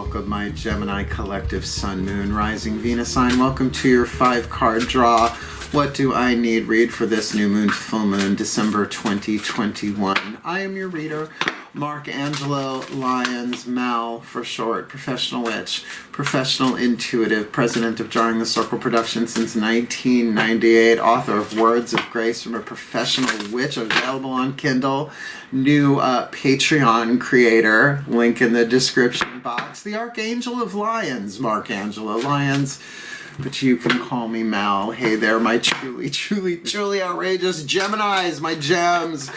Welcome, my Gemini collective Sun, Moon, Rising, Venus sign. Welcome to your 5-card draw. What do I need? Read for this new moon to full moon, December 2021. I am your reader, Mark Angelo, Lyons, Mal for short, professional witch, professional intuitive, president of DrawingTheCircle production since 1998, author of Words of Grace from a Professional Witch, available on Kindle, new Patreon creator, link in the description box, the Archangel of Lyons, Mark Angelo, Lyons. But you can call me Mal. Hey there, my truly, truly, truly outrageous Geminis, my gems.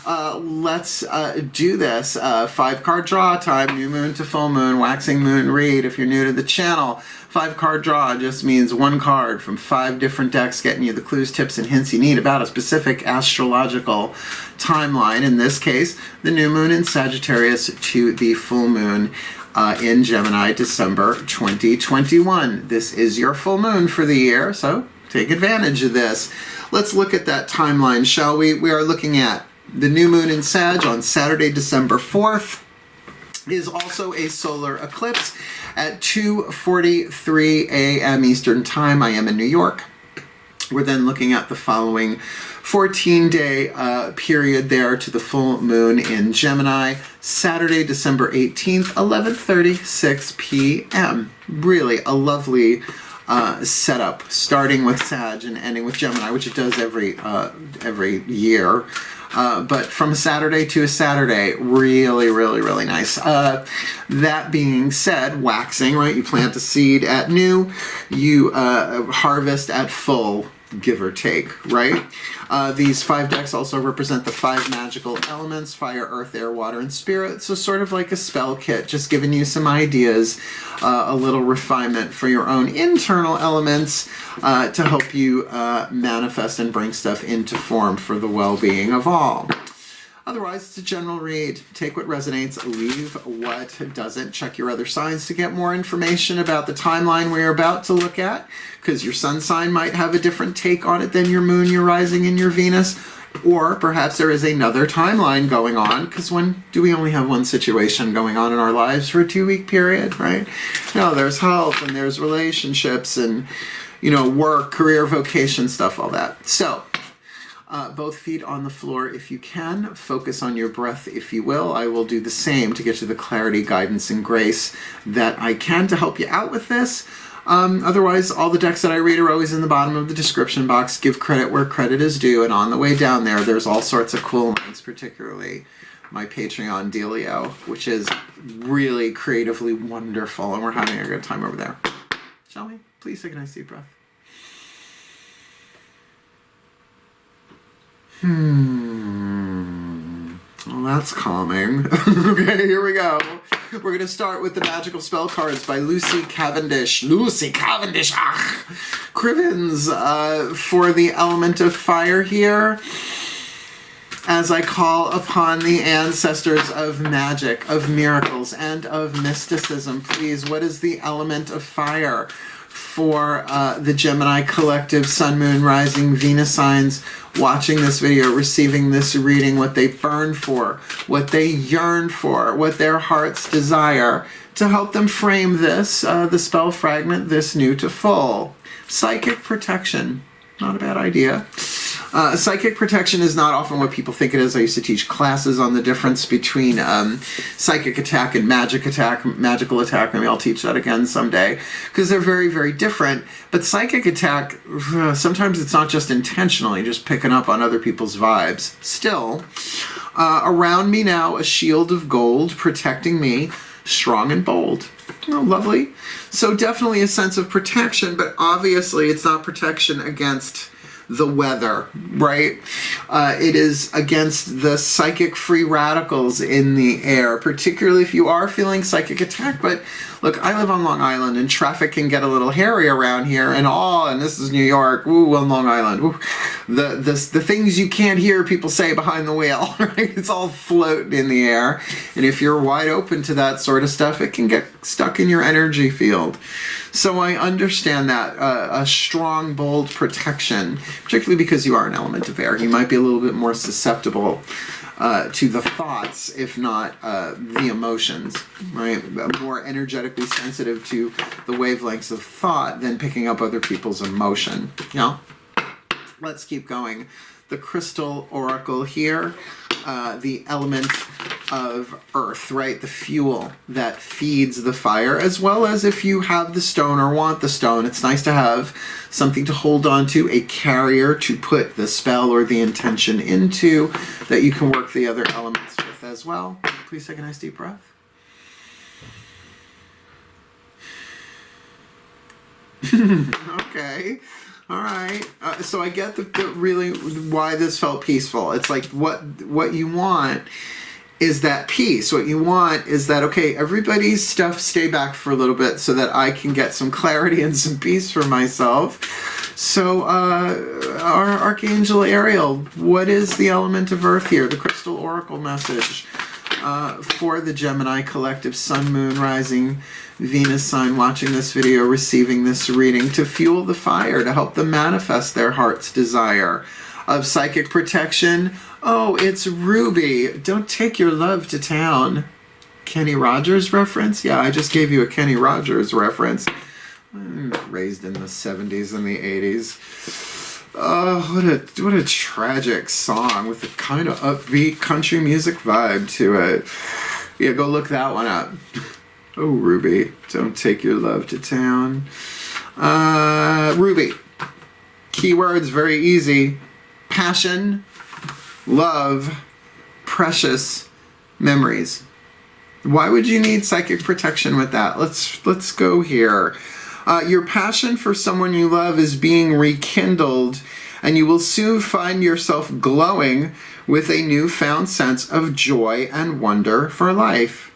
Let's do this. 5-card draw time, new moon to full moon, waxing moon read. If you're new to the channel, 5-card draw just means 1 card from 5 different decks, getting you the clues, tips, and hints you need about a specific astrological timeline. In this case, the new moon in Sagittarius to the full moon in Gemini, December 2021. This is your full moon for the year, so take advantage of this. Let's look at that timeline, shall we? We are looking at the new moon in Sag on Saturday, December 4th. It is also a solar eclipse at 2:43 a.m. Eastern Time. I am in New York. We're then looking at the following 14-day period there to the full moon in Gemini, Saturday, December 18th, 11:36 p.m. Really a lovely setup, starting with Sag and ending with Gemini, which it does every year. But from a Saturday to a Saturday, really, really, really nice. That being said, waxing, right? You plant the seed at new, you harvest at full, give or take, right? These 5 decks also represent the 5 magical elements: fire, earth, air, water, and spirit. So sort of like a spell kit, just giving you some ideas, a little refinement for your own internal elements to help you manifest and bring stuff into form for the well-being of all. Otherwise, it's a general read. Take what resonates, leave what doesn't. Check your other signs to get more information about the timeline we're about to look at, because your sun sign might have a different take on it than your moon, your rising, and your Venus. Or perhaps there is another timeline going on, because when do we only have one situation going on in our lives for a 2-week period, right? No, there's health, and there's relationships, and, you know, work, career, vocation, stuff, all that. So, both feet on the floor if you can. Focus on your breath if you will. I will do the same to get you the clarity, guidance, and grace that I can to help you out with this. Otherwise, all the decks that I read are always in the bottom of the description box. Give credit where credit is due, and on the way down there, there's all sorts of cool links, particularly my Patreon dealio, which is really creatively wonderful, and we're having a good time over there. Shall we? Please take a nice deep breath. Well, that's calming. Okay, here we go. We're going to start with the magical spell cards by Lucy Cavendish. Lucy Cavendish! Crivens for the element of fire here. As I call upon the ancestors of magic, of miracles, and of mysticism, please, what is the element of fire for the Gemini collective Sun, Moon, Rising, Venus signs watching this video, receiving this reading, what they burn for, what they yearn for, what their hearts desire, to help them frame this, the spell fragment, this new to full. Psychic protection. Not a bad idea. Psychic protection is not often what people think it is. I used to teach classes on the difference between psychic attack and magical attack. Maybe I'll teach that again someday, because they're very, very different. But psychic attack, sometimes it's not just intentionally just picking up on other people's vibes. Still, around me now, a shield of gold protecting me, strong and bold. Oh, lovely. So definitely a sense of protection, but obviously it's not protection against the weather, right? It is against the psychic free radicals in the air, particularly if you are feeling psychic attack. But look, I live on Long Island, and traffic can get a little hairy around here, and this is New York, ooh, on Long Island. Ooh. The things you can't hear people say behind the wheel, right? It's all floating in the air. And if you're wide open to that sort of stuff, it can get stuck in your energy field. So I understand that, a strong, bold protection, particularly because you are an element of air. You might be a little bit more susceptible to the thoughts, if not the emotions, right? More energetically sensitive to the wavelengths of thought than picking up other people's emotion. Let's keep going. The crystal oracle here, the element of earth, right? The fuel that feeds the fire, as well as if you have the stone or want the stone, it's nice to have something to hold on to, a carrier to put the spell or the intention into that you can work the other elements with as well. Please take a nice deep breath. Okay. All right. So I get the really why this felt peaceful. It's like what you want is that peace. What you want is that, okay, everybody's stuff stay back for a little bit so that I can get some clarity and some peace for myself. So our Archangel Ariel, what is the element of earth here? The crystal oracle message for the Gemini collective, sun, moon, rising, Venus sign watching this video, receiving this reading, to fuel the fire, to help them manifest their heart's desire of psychic protection. Oh, it's Ruby. Don't take your love to town. Kenny Rogers reference? Yeah, I just gave you a Kenny Rogers reference. I'm raised in the 70s and the 80s. Oh, what a tragic song with a kind of upbeat country music vibe to it. Yeah, go look that one up. Oh, Ruby, don't take your love to town. Ruby. Keywords, very easy. Passion, love, precious memories. Why would you need psychic protection with that? Let's go here. Your passion for someone you love is being rekindled, and you will soon find yourself glowing with a newfound sense of joy and wonder for life.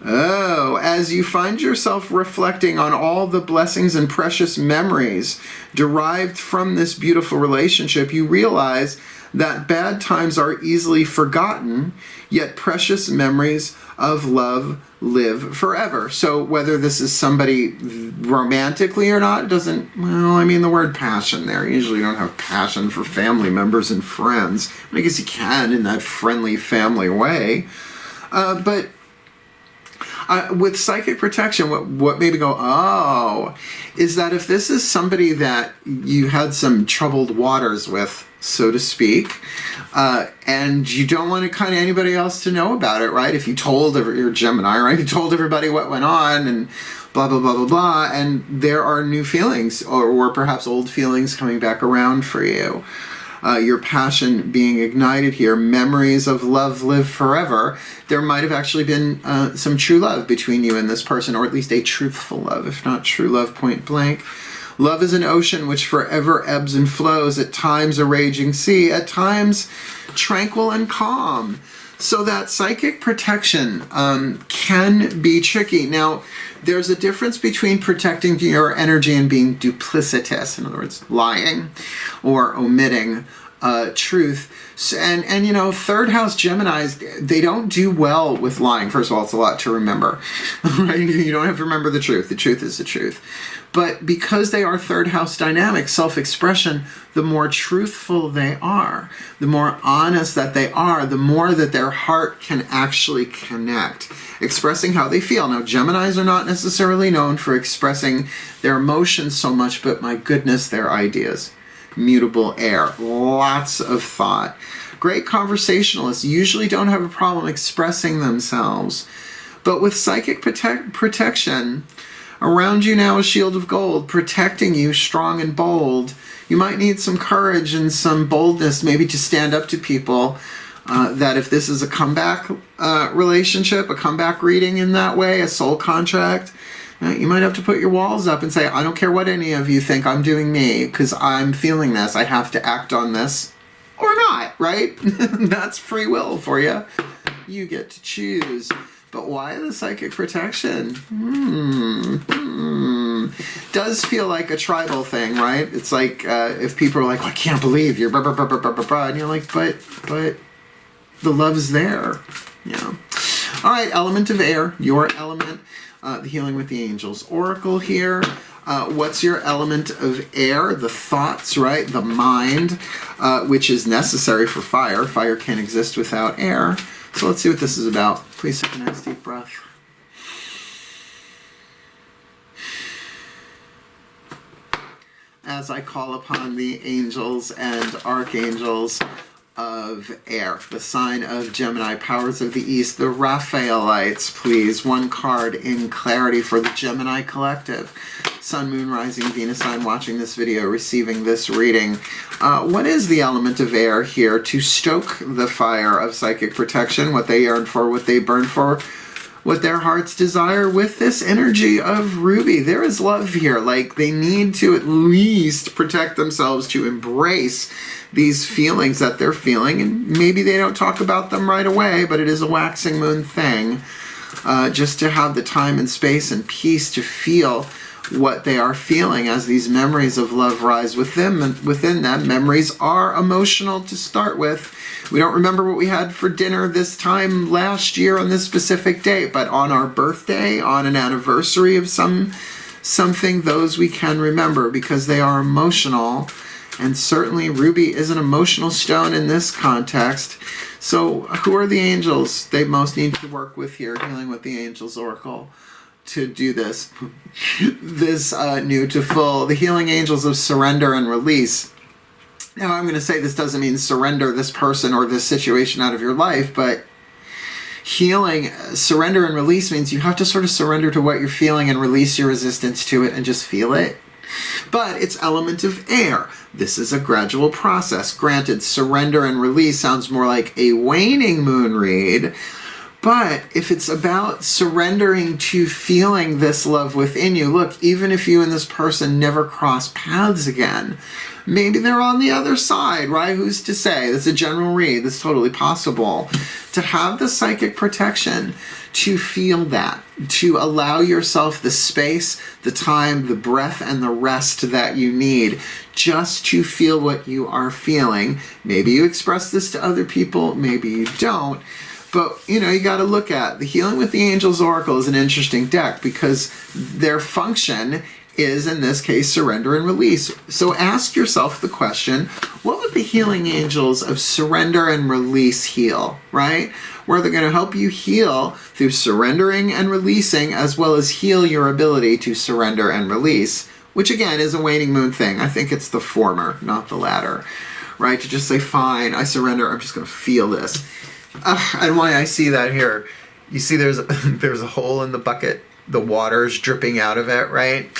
Oh, as you find yourself reflecting on all the blessings and precious memories derived from this beautiful relationship, you realize that bad times are easily forgotten, yet precious memories of love live forever. So whether this is somebody romantically or not, doesn't, well, I mean, the word passion there. Usually you don't have passion for family members and friends. I guess you can in that friendly family way. But with psychic protection, what made me go, oh, is that if this is somebody that you had some troubled waters with, so to speak, and you don't want anybody else to know about it, right? If you told, you're Gemini, right? You told everybody what went on and blah, blah, blah, blah, blah, and there are new feelings or perhaps old feelings coming back around for you. Your passion being ignited here, memories of love live forever. There might have actually been some true love between you and this person, or at least a truthful love, if not true love point blank. Love is an ocean which forever ebbs and flows, at times a raging sea, at times tranquil and calm. So that psychic protection can be tricky. Now, there's a difference between protecting your energy and being duplicitous, in other words, lying or omitting truth. And you know, third house Geminis, they don't do well with lying. First of all, it's a lot to remember. Right? You don't have to remember the truth. The truth is the truth. But because they are third house dynamic, self-expression, the more truthful they are, the more honest that they are, the more that their heart can actually connect, expressing how they feel. Now, Geminis are not necessarily known for expressing their emotions so much, but my goodness, their ideas. Mutable air, lots of thought. Great conversationalists usually don't have a problem expressing themselves. But with psychic protection, around you now a shield of gold, protecting you strong and bold. You might need some courage and some boldness maybe to stand up to people that if this is a comeback relationship, a comeback reading in that way, a soul contract, you might have to put your walls up and say, I don't care what any of you think, I'm doing me because I'm feeling this. I have to act on this or not, right? That's free will for you. You get to choose. But why the psychic protection? Does feel like a tribal thing, right? It's like if people are like, oh, I can't believe you're blah, blah, blah, blah, blah, blah, blah. And you're like, but the love's there. You know. All right, element of air, your element. The healing with the angels oracle here. What's your element of air? The thoughts, right? The mind, which is necessary for fire. Fire can't exist without air. So let's see what this is about. Please take a nice deep breath. As I call upon the angels and archangels of air, the sign of Gemini, powers of the East, the Raphaelites, please. One card in clarity for the Gemini collective. Sun, Moon, Rising, Venus sign watching this video, receiving this reading. What is the element of air here to stoke the fire of psychic protection, what they yearn for, what they burn for, what their hearts desire with this energy of Ruby? There is love here. Like, they need to at least protect themselves, to embrace these feelings that they're feeling, and maybe they don't talk about them right away, but it is a waxing moon thing. Just to have the time and space and peace to feel what they are feeling as these memories of love rise within them. Memories are emotional to start with. We don't remember what we had for dinner this time last year on this specific date, but on our birthday, on an anniversary of something, those we can remember because they are emotional. And certainly Ruby is an emotional stone in this context. So who are the angels they most need to work with here, healing with the Angels Oracle, to do this? This new to full, the healing angels of surrender and release. Now I'm going to say this doesn't mean surrender this person or this situation out of your life, but healing, surrender and release means you have to sort of surrender to what you're feeling and release your resistance to it and just feel it. But it's element of air. This is a gradual process. Granted, surrender and release sounds more like a waning moon read, but if it's about surrendering to feeling this love within you, look, even if you and this person never cross paths again, maybe they're on the other side, right? Who's to say? That's a general read. That's totally possible. To have the psychic protection, to feel that, to allow yourself the space, the time, the breath, and the rest that you need just to feel what you are feeling. Maybe you express this to other people, maybe you don't. But, you know, you got to look at the Healing with the Angels Oracle is an interesting deck because their function is, in this case, surrender and release. So ask yourself the question, what would the healing angels of surrender and release heal, right? Where they're going to help you heal through surrendering and releasing, as well as heal your ability to surrender and release, which again is a waning moon thing. I think it's the former, not the latter, right? To just say, fine, I surrender, I'm just going to feel this. And why I see that here, you see there's a hole in the bucket, the water's dripping out of it, right?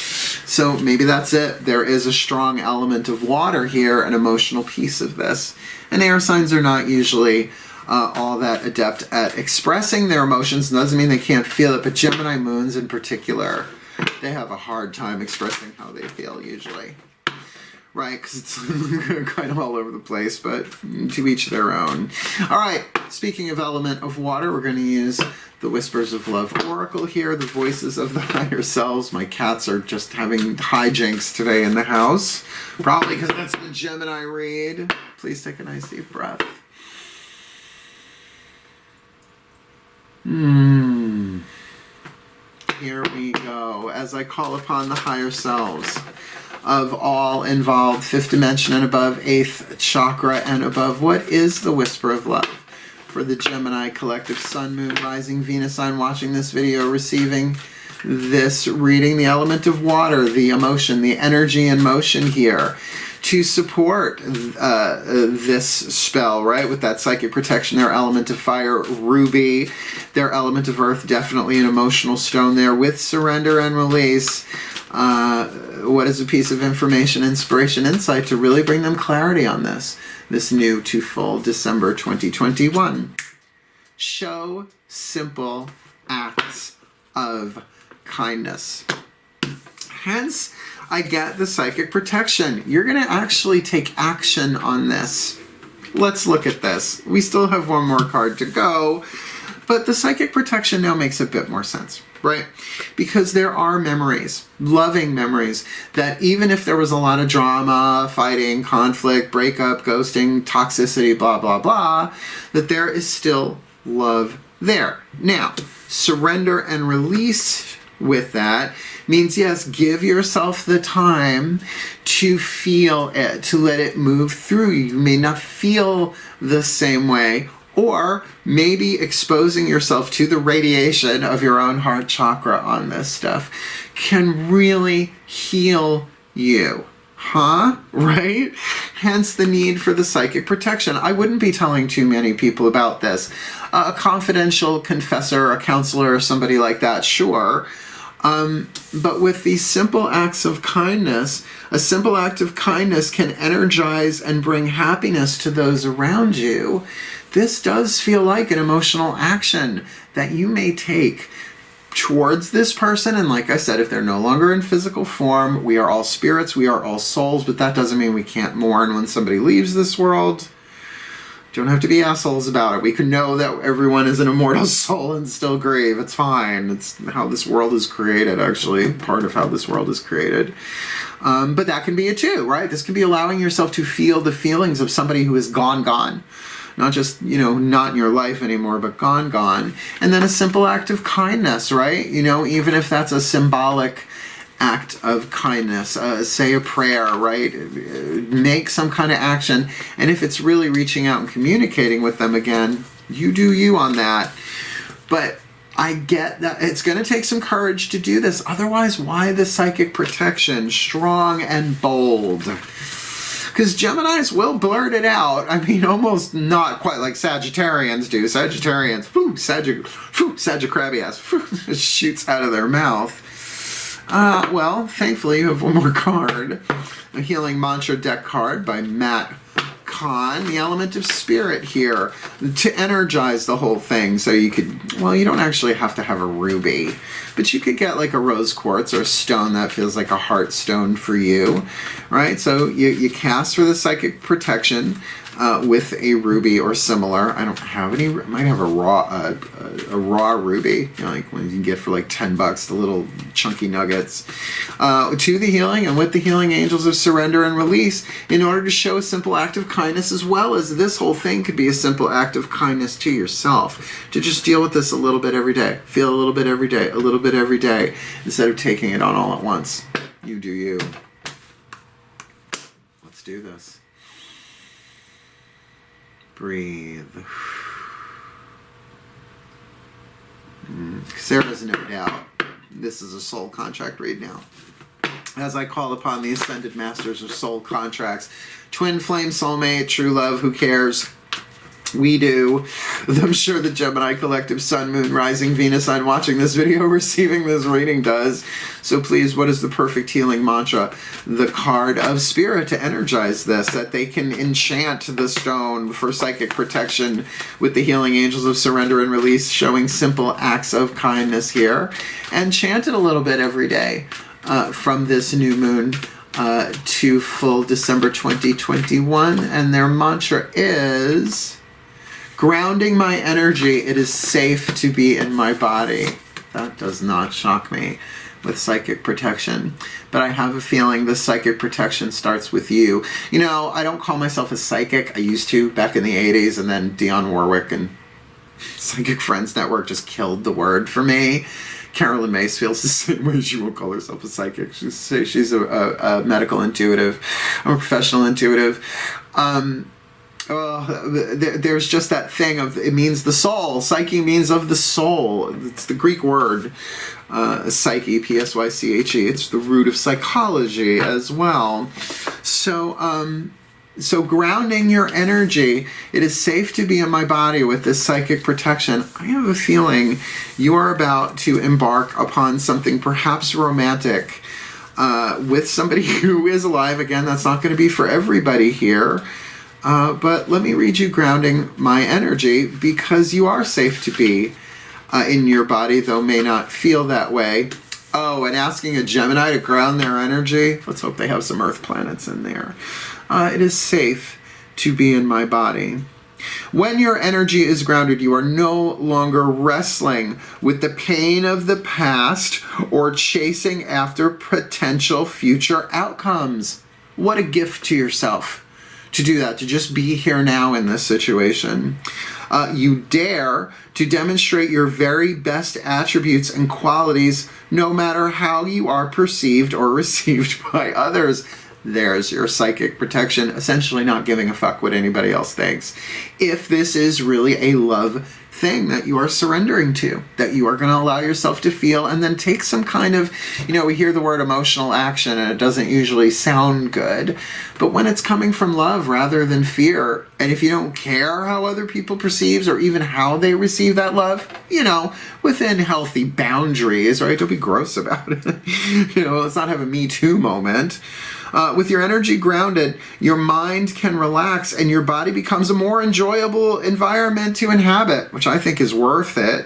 So maybe that's it. There is a strong element of water here, an emotional piece of this. And air signs are not usually all that adept at expressing their emotions. Doesn't mean they can't feel it, but Gemini moons in particular, they have a hard time expressing how they feel usually. Right, because it's kind of all over the place, but to each their own. All right, speaking of element of water, we're going to use the Whispers of Love Oracle here, the voices of the higher selves. My cats are just having hijinks today in the house, probably because that's the Gemini read. Please take a nice deep breath. Here we go. As I call upon the higher selves of all involved, 5th dimension and above, 8th chakra and above, what is the Whisper of Love for the Gemini collective? Sun, Moon, Rising, Venus sign watching this video, receiving this reading. The element of water, the emotion, the energy and motion here to support this spell, right? With that psychic protection, their element of fire, Ruby, their element of earth, definitely an emotional stone there with surrender and release. What is a piece of information, inspiration, insight to really bring them clarity on this new to full December 2021? Show simple acts of kindness. Hence, I get the psychic protection. You're going to actually take action on this. Let's look at this. We still have one more card to go, but the psychic protection now makes a bit more sense, right? Because there are memories, loving memories, that even if there was a lot of drama, fighting, conflict, breakup, ghosting, toxicity, blah, blah, blah, that there is still love there. Now, surrender and release with that means, yes, give yourself the time to feel it, to let it move through you. You may not feel the same way, or maybe exposing yourself to the radiation of your own heart chakra on this stuff can really heal you. Huh? Right? Hence the need for the psychic protection. I wouldn't be telling too many people about this. A confidential confessor, a counselor, or somebody like that, sure. But with these simple acts of kindness, a simple act of kindness can energize and bring happiness to those around you. This does feel like an emotional action that you may take towards this person. And like I said, if they're no longer in physical form, we are all spirits, we are all souls, but that doesn't mean we can't mourn when somebody leaves this world. Don't have to be assholes about it. We can know that everyone is an immortal soul and still grieve. It's fine. It's how this world is created, actually. Part of how this world is created. But that can be it too, right? This can be allowing yourself to feel the feelings of somebody who is gone. Not just, not in your life anymore, but gone. And then a simple act of kindness, right? Even if that's a symbolic act of kindness, say a prayer, right? Make some kind of action. And if it's really reaching out and communicating with them again, you do you on that. But I get that it's going to take some courage to do this. Otherwise, why the psychic protection? Strong and bold. Because Geminis will blurt it out. I mean, almost not quite like Sagittarians do. Sagittarians, Sagittarius, it shoots out of their mouth. Well, thankfully you have one more card. A Healing Mantra deck card by Matt Kahn. The element of spirit here to energize the whole thing. So you could, well, you don't actually have to have a ruby, but you could get like a rose quartz or a stone that feels like a heart stone for you, right? So you cast for the psychic protection with a ruby or similar. I don't have any. I might have a raw ruby, like one you can get for like $10, the little chunky nuggets. To the healing and with the healing angels of surrender and release, in order to show a simple act of kindness, as well as this whole thing could be a simple act of kindness to yourself, to just deal with this a little bit every day, feel a little bit every day, a little bit every day, instead of taking it on all at once. You do you. Let's do this. Breathe. Sarah's no doubt. This is a soul contract read now. As I call upon the ascended masters of soul contracts, twin flame soulmate, true love, who cares? We do. I'm sure the Gemini collective sun, moon, rising, Venus sign watching this video, receiving this reading does. So please, what is the perfect healing mantra? The card of spirit to energize this, that they can enchant the stone for psychic protection with the healing angels of surrender and release, showing simple acts of kindness here. And chant it a little bit every day from this new moon to full December 2021. And their mantra is, grounding my energy, it is safe to be in my body. That does not shock me with psychic protection. But I have a feeling the psychic protection starts with you. I don't call myself a psychic. I used to back in the 80s, and then Dionne Warwick and Psychic Friends Network just killed the word for me. Carolyn Mace feels the same way. She won't call herself a psychic. She's a medical intuitive. I'm a professional intuitive. There's just that thing of, it means the soul. Psyche means of the soul. It's the Greek word, psyche, P-S-Y-C-H-E. It's the root of psychology as well. So grounding your energy, it is safe to be in my body with this psychic protection. I have a feeling you are about to embark upon something perhaps romantic with somebody who is alive. Again, that's not going to be for everybody here. But let me read you grounding my energy, because you are safe to be in your body, though may not feel that way. Oh, and asking a Gemini to ground their energy. Let's hope they have some Earth planets in there. It is safe to be in my body. When your energy is grounded, you are no longer wrestling with the pain of the past or chasing after potential future outcomes. What a gift to yourself, to do that, to just be here now in this situation. You dare to demonstrate your very best attributes and qualities, no matter how you are perceived or received by others. There's your psychic protection, essentially not giving a fuck what anybody else thinks. If this is really a love thing that you are surrendering to, that you are going to allow yourself to feel, and then take some kind of, we hear the word emotional action and it doesn't usually sound good, but when it's coming from love rather than fear, and if you don't care how other people perceives or even how they receive that love, within healthy boundaries, right? Don't be gross about it. Let's not have a Me Too moment. With your energy grounded, your mind can relax and your body becomes a more enjoyable environment to inhabit, which I think is worth it.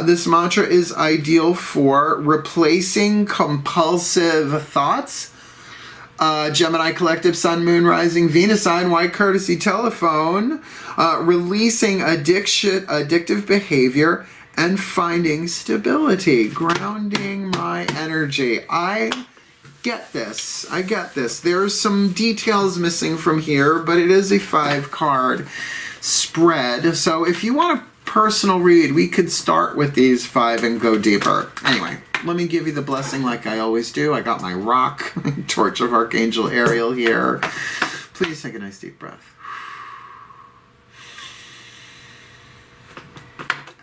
This mantra is ideal for replacing compulsive thoughts. Gemini collective, Sun, Moon, Rising, Venus sign, white courtesy telephone, releasing addictive behavior, and finding stability, grounding my energy. I get this. There's some details missing from here, but it is a 5-card spread. So if you want a personal read, we could start with these 5 and go deeper. Anyway, let me give you the blessing like I always do. I got my rock, Torch of Archangel Ariel here. Please take a nice deep breath.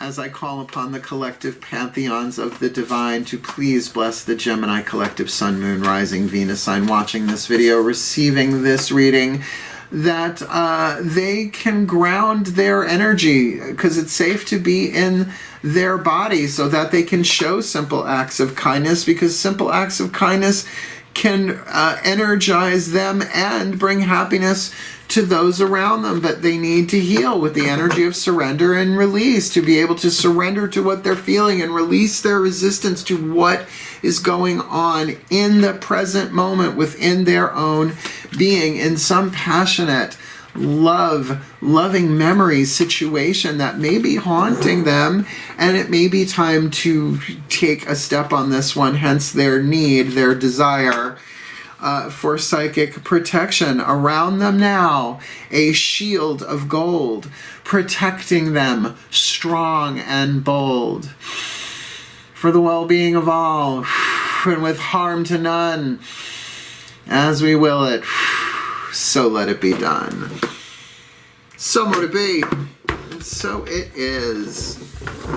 As I call upon the collective pantheons of the divine to please bless the Gemini collective, Sun, Moon, Rising, Venus sign watching this video, receiving this reading, that they can ground their energy, because it's safe to be in their body, so that they can show simple acts of kindness, because simple acts of kindness can energize them and bring happiness to those around them. But they need to heal with the energy of surrender and release, to be able to surrender to what they're feeling and release their resistance to what is going on in the present moment within their own being, in some passionate, loving memory situation that may be haunting them, and it may be time to take a step on this one, hence their need, their desire for psychic protection around them now, a shield of gold protecting them, strong and bold, for the well-being of all, and with harm to none, as we will it, so let it be done. So mote it be, and so it is.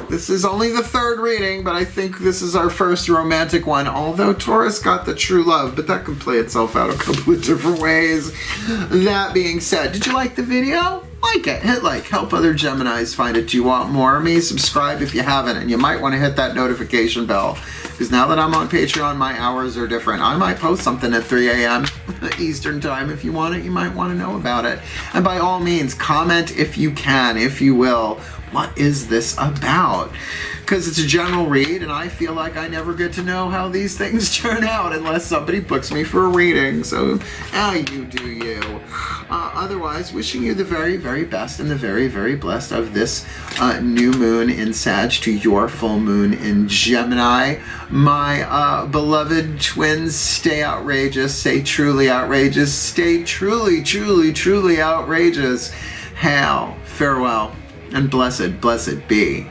This is only the 3rd reading, but I think this is our first romantic one, although Taurus got the true love, but that can play itself out a couple of different ways. That being said, did you like the video? Like it, hit like, help other Geminis find it. Do you want more of me? Subscribe if you haven't, and you might want to hit that notification bell, because now that I'm on Patreon, my hours are different. I might post something at 3 a.m. Eastern time. If you want it, you might want to know about it. And by all means, comment if you can, if you will. What is this about? Because it's a general read, and I feel like I never get to know how these things turn out unless somebody books me for a reading. So, you do you. Otherwise, wishing you the very, very best and the very, very blessed of this new moon in Sag to your full moon in Gemini. My beloved twins, stay outrageous, stay truly outrageous, stay truly, truly, truly outrageous. Hail, farewell, and blessed, blessed be.